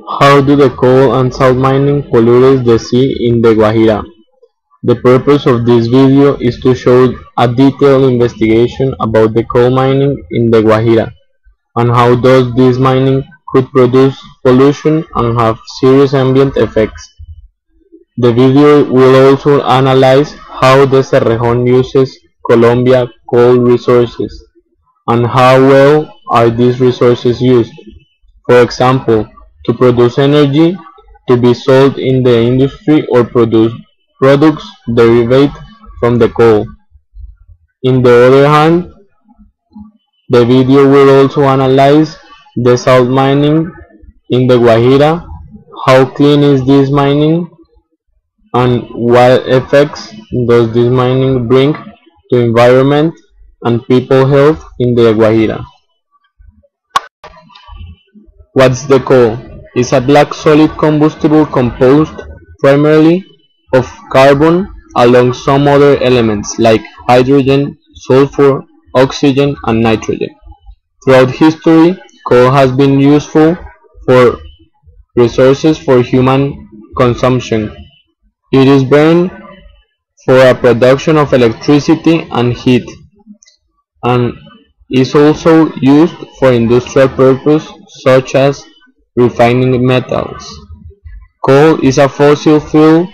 How do the coal and salt mining pollute the sea in the Guajira? The purpose of this video is to show a detailed investigation about the coal mining in the Guajira and how does this mining could produce pollution and have serious ambient effects. The video will also analyze how the Cerrejón uses Colombia coal resources and how well are these resources used. For example, to produce energy to be sold in the industry or produce products derived from the coal. On the other hand, the video will also analyze the salt mining in the Guajira, how clean is this mining, and what effects does this mining bring to environment and people health in the Guajira. What's the coal? It's a black solid combustible composed primarily of carbon along some other elements like hydrogen, sulfur, oxygen and nitrogen. Throughout history, coal has been useful for resources for human consumption. It is burned for a production of electricity and heat, and is also used for industrial purposes such as refining metals. Coal is a fossil fuel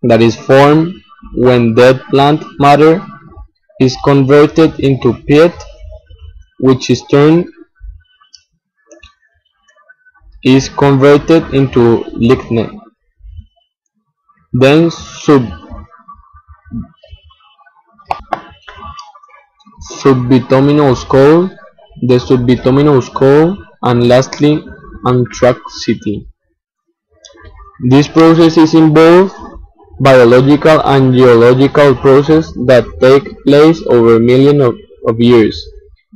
that is formed when dead plant matter is converted into peat, which is converted into lignite. Then subbituminous coal, the subbituminous coal, and lastly anthracite. This process is involved biological and geological process that take place over millions of years.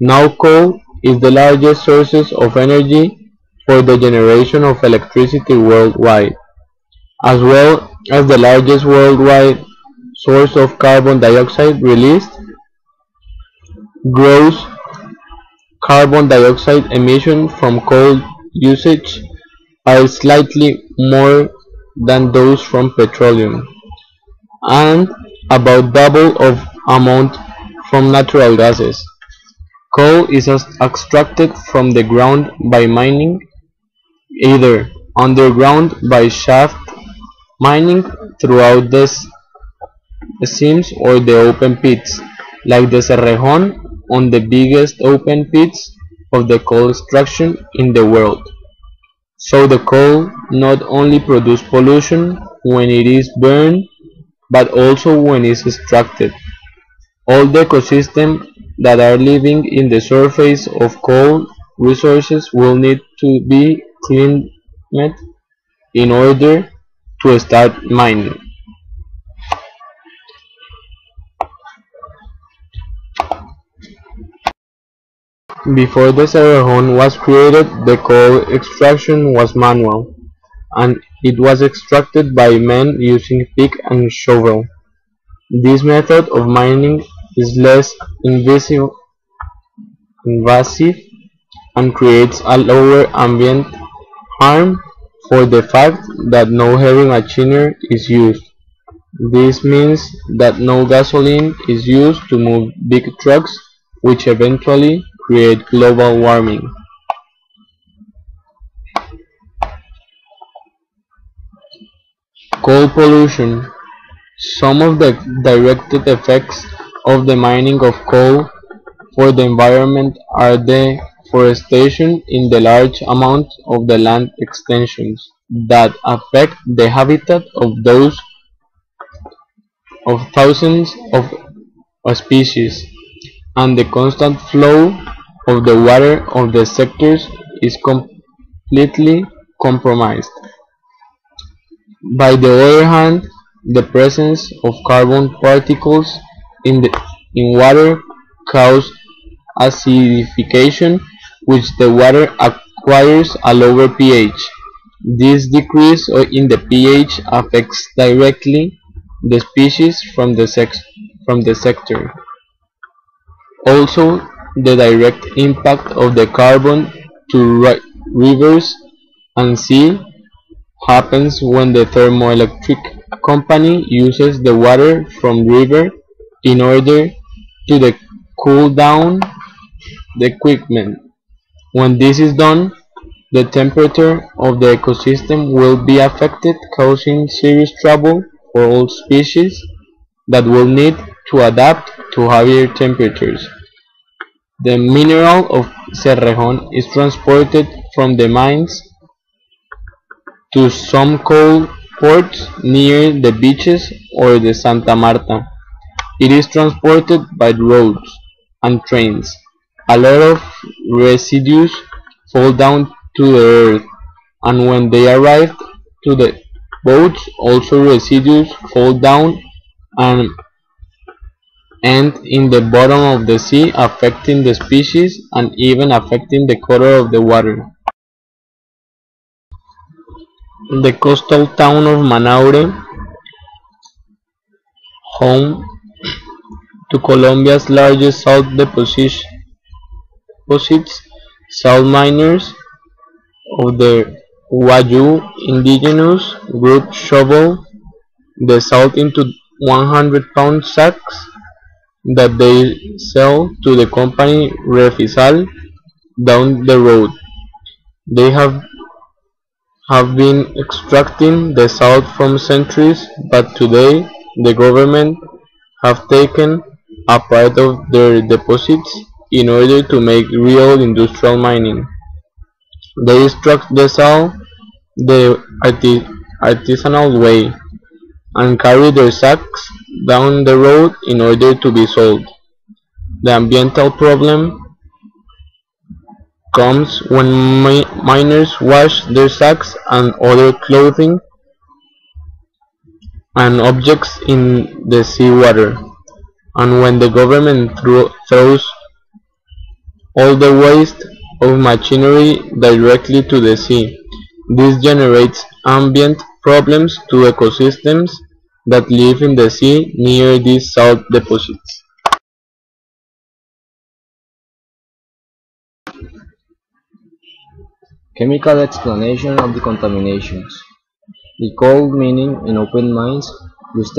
Now coal is the largest source of energy for the generation of electricity worldwide, as well as the largest worldwide source of carbon dioxide released. Gross carbon dioxide emissions from coal usage are slightly more than those from petroleum, and about double of amount from natural gases. Coal is extracted from the ground by mining, either underground by shaft mining throughout the seams or the open pits, like the Cerrejón, on the biggest open pits of the coal extraction in the world. So the coal not only produces pollution when it is burned, but also when it is extracted. All the ecosystems that are living in the surface of coal resources will need to be cleaned in order to start mining. Before the Cerrejón was created, the coal extraction was manual, and it was extracted by men using pick and shovel. This method of mining is less invasive and creates a lower ambient harm for the fact that no heavy machinery is used. This means that no gasoline is used to move big trucks, which eventually create global warming. Coal pollution. Some of the direct effects of the mining of coal for the environment are the deforestation in the large amount of the land extensions that affect the habitat of thousands of species, and the constant flow of the water of the sectors is completely compromised. By the other hand, the presence of carbon particles in water causes acidification, which the water acquires a lower pH. This decrease in the pH affects directly the species from the sector. Also, the direct impact of the carbon to rivers and C happens when the thermoelectric company uses the water from river in order to cool down the equipment. When this is done, the temperature of the ecosystem will be affected, causing serious trouble for all species that will need to adapt to higher temperatures. The mineral of Cerrejón is transported from the mines to some coal ports near the beaches or the Santa Marta. It is transported by roads and trains. A lot of residues fall down to the earth, and when they arrive to the boats, also residues fall down and end in the bottom of the sea, affecting the species and even affecting the color of the water. The coastal town of Manaure, home to Colombia's largest salt deposits, salt miners of the Wayuu indigenous group shovel the salt into 100-pound sacks that they sell to the company Refisal down the road. They have been extracting the salt for centuries, but today the government have taken a part of their deposits in order to make real industrial mining. They extract the salt the artisanal way and carry their sacks down the road in order to be sold. The ambiental problem comes when miners wash their sacks and other clothing and objects in the seawater, and when the government throws all the waste of machinery directly to the sea. This generates ambient problems to ecosystems that live in the sea near these salt deposits. Chemical explanation of the contaminations. The coal mining in open mines use